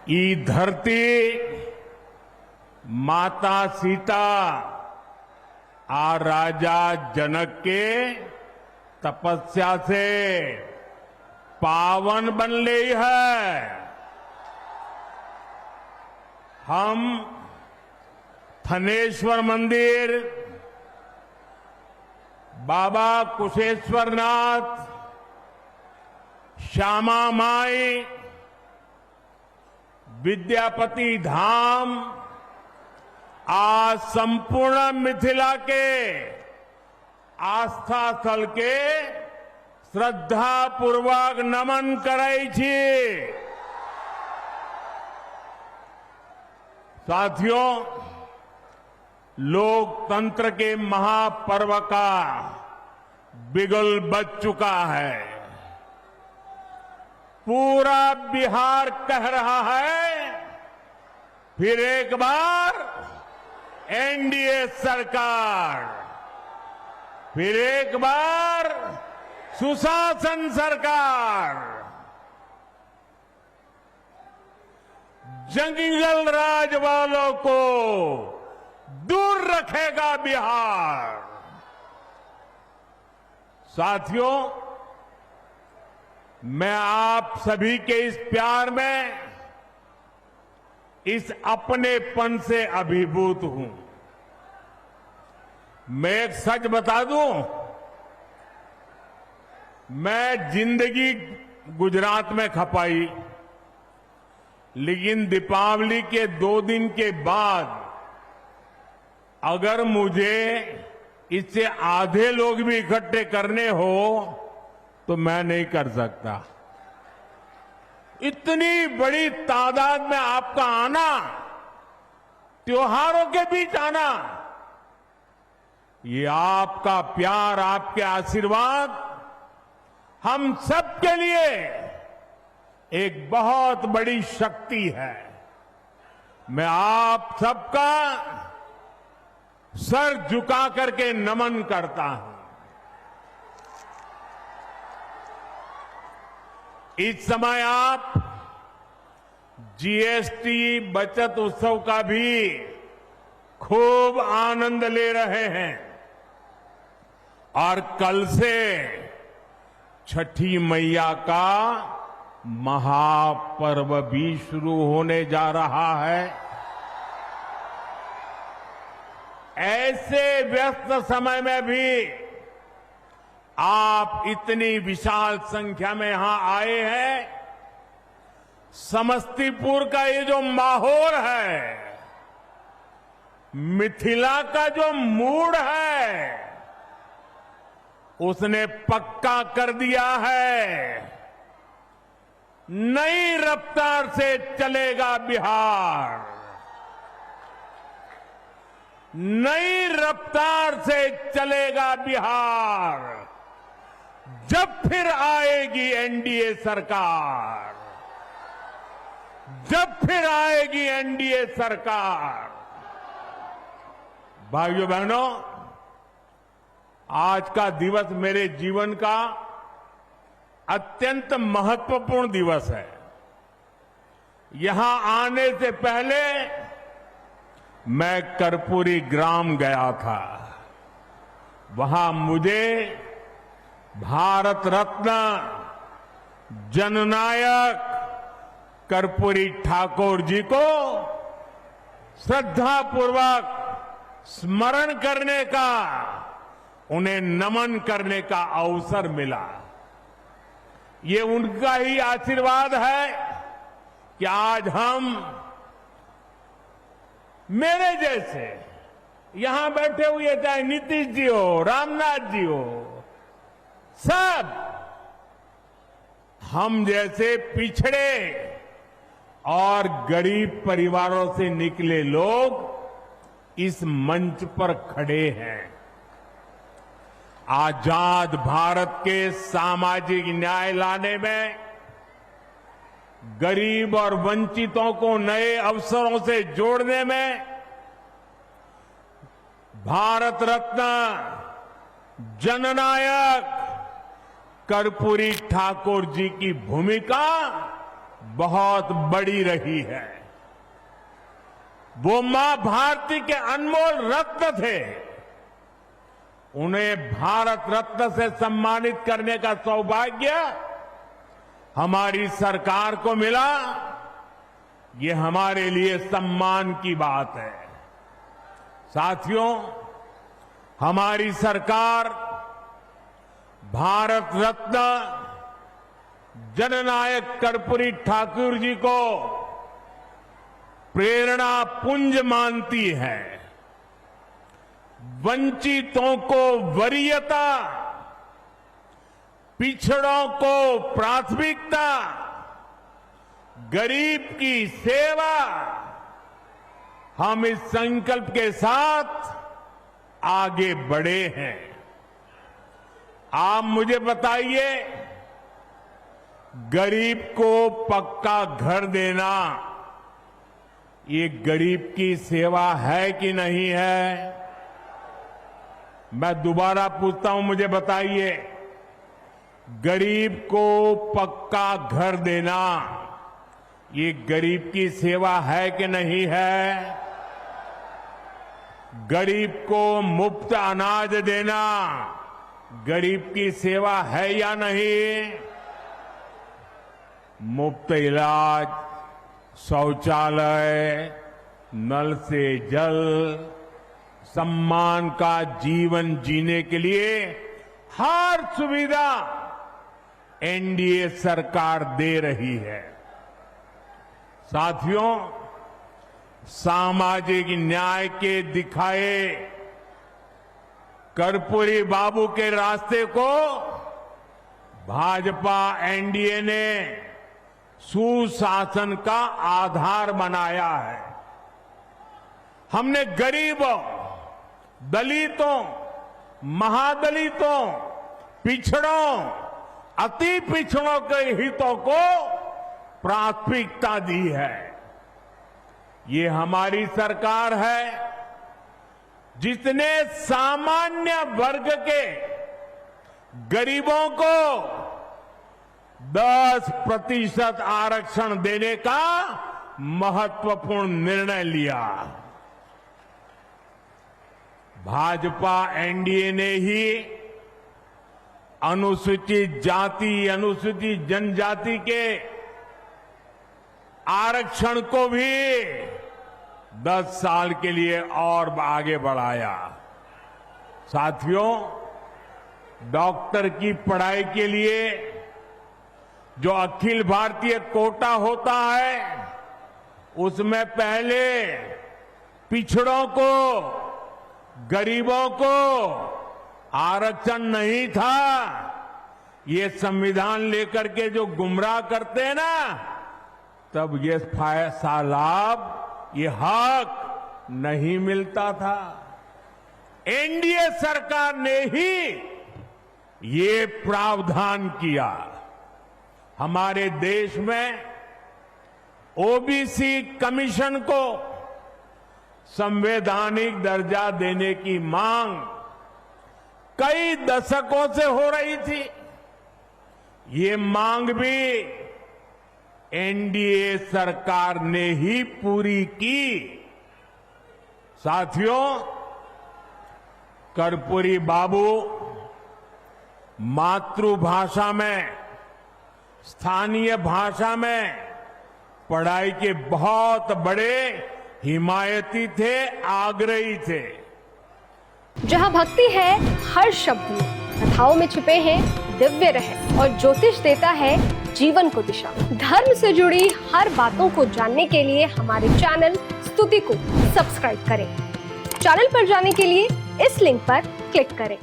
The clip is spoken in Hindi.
ई धरती माता सीता आ राजा जनक के तपस्या से पावन बन ली है। हम थनेश्वर मंदिर, बाबा कुशेश्वरनाथ, श्यामा माई, विद्यापति धाम आज संपूर्ण मिथिला के आस्था स्थल के श्रद्धा पूर्वक नमन करे छी। साथियों, लोकतंत्र के महापर्व का बिगुल बज चुका है। पूरा बिहार कह रहा है, फिर एक बार एनडीए सरकार, फिर एक बार सुशासन सरकार। जंगल राज वालों को दूर रखेगा बिहार। साथियों, मैं आप सभी के इस प्यार में, इस अपनेपन से अभिभूत हूं। मैं एक सच बता दूं, मैं जिंदगी गुजरात में खपाई, लेकिन दीपावली के 2 दिन के बाद अगर मुझे इससे आधे लोग भी इकट्ठे करने हो तो मैं नहीं कर सकता। इतनी बड़ी तादाद में आपका आना, त्योहारों के बीच आना, ये आपका प्यार, आपके आशीर्वाद हम सबके लिए एक बहुत बड़ी शक्ति है। मैं आप सबका सर झुका करके नमन करता हूं। इस समय आप जीएसटी बचत उत्सव का भी खूब आनंद ले रहे हैं और कल से छठी मैया का महापर्व भी शुरू होने जा रहा है। ऐसे व्यस्त समय में भी आप इतनी विशाल संख्या में यहां आए हैं। समस्तीपुर का ये जो माहौल है, मिथिला का जो मूड है, उसने पक्का कर दिया है, नई रफ्तार से चलेगा बिहार, नई रफ्तार से चलेगा बिहार जब फिर आएगी एनडीए सरकार, जब फिर आएगी एनडीए सरकार। भाइयों बहनों, आज का दिवस मेरे जीवन का अत्यंत महत्वपूर्ण दिवस है। यहां आने से पहले मैं कर्पूरी ग्राम गया था। वहां मुझे भारत रत्न जननायक कर्पूरी ठाकुर जी को श्रद्धापूर्वक स्मरण करने का, उन्हें नमन करने का अवसर मिला। ये उनका ही आशीर्वाद है कि आज हम, मेरे जैसे यहां बैठे हुए, चाहे नीतीश जी हो, रामनाथ जी हो, सब हम जैसे पिछड़े और गरीब परिवारों से निकले लोग इस मंच पर खड़े हैं। आजाद भारत के सामाजिक न्याय लाने में, गरीब और वंचितों को नए अवसरों से जोड़ने में भारत रत्न जननायक कर्पूरी ठाकुर जी की भूमिका बहुत बड़ी रही है। वो मां भारती के अनमोल रत्न थे। उन्हें भारत रत्न से सम्मानित करने का सौभाग्य हमारी सरकार को मिला। ये हमारे लिए सम्मान की बात है। साथियों, हमारी सरकार भारत रत्न जननायक कर्पूरी ठाकुर जी को प्रेरणा पुंज मानती है। वंचितों को वरीयता, पिछड़ों को प्राथमिकता, गरीब की सेवा, हम इस संकल्प के साथ आगे बढ़े हैं। आप मुझे बताइए, गरीब को पक्का घर देना ये गरीब की सेवा है कि नहीं है? मैं दोबारा पूछता हूं, मुझे बताइए, गरीब को पक्का घर देना ये गरीब की सेवा है कि नहीं है? गरीब को मुफ्त अनाज देना गरीब की सेवा है या नहीं? मुफ्त इलाज, शौचालय, नल से जल, सम्मान का जीवन जीने के लिए हर सुविधा एनडीए सरकार दे रही है। साथियों, सामाजिक न्याय के दिखाए कर्पूरी बाबू के रास्ते को भाजपा एनडीए ने सुशासन का आधार बनाया है। हमने गरीबों, दलितों, महादलितों, पिछड़ों, अति पिछड़ों के हितों को प्राथमिकता दी है। ये हमारी सरकार है जिसने सामान्य वर्ग के गरीबों को 10% आरक्षण देने का महत्वपूर्ण निर्णय लिया। भाजपा एनडीए ने ही अनुसूचित जाति, अनुसूचित जनजाति के आरक्षण को भी 10 साल के लिए और आगे बढ़ाया। साथियों, डॉक्टर की पढ़ाई के लिए जो अखिल भारतीय कोटा होता है, उसमें पहले पिछड़ों को, गरीबों को आरक्षण नहीं था। ये संविधान लेकर के जो गुमराह करते हैं ना, तब ये फायदा लाभ, ये हक नहीं मिलता था। एनडीए सरकार ने ही ये प्रावधान किया। हमारे देश में ओबीसी कमीशन को संवैधानिक दर्जा देने की मांग कई दशकों से हो रही थी। ये मांग भी एनडीए सरकार ने ही पूरी की। साथियों, कर्पूरी बाबू मातृभाषा में, स्थानीय भाषा में पढ़ाई के बहुत बड़े हिमायती थे, आग्रही थे। जहां भक्ति है हर शब्द में, कथाओं में छुपे हैं दिव्य रहस्य और ज्योतिष देता है जीवन को दिशा। धर्म से जुड़ी हर बातों को जानने के लिए हमारे चैनल स्तुति को सब्सक्राइब करें। चैनल पर जाने के लिए इस लिंक पर क्लिक करें।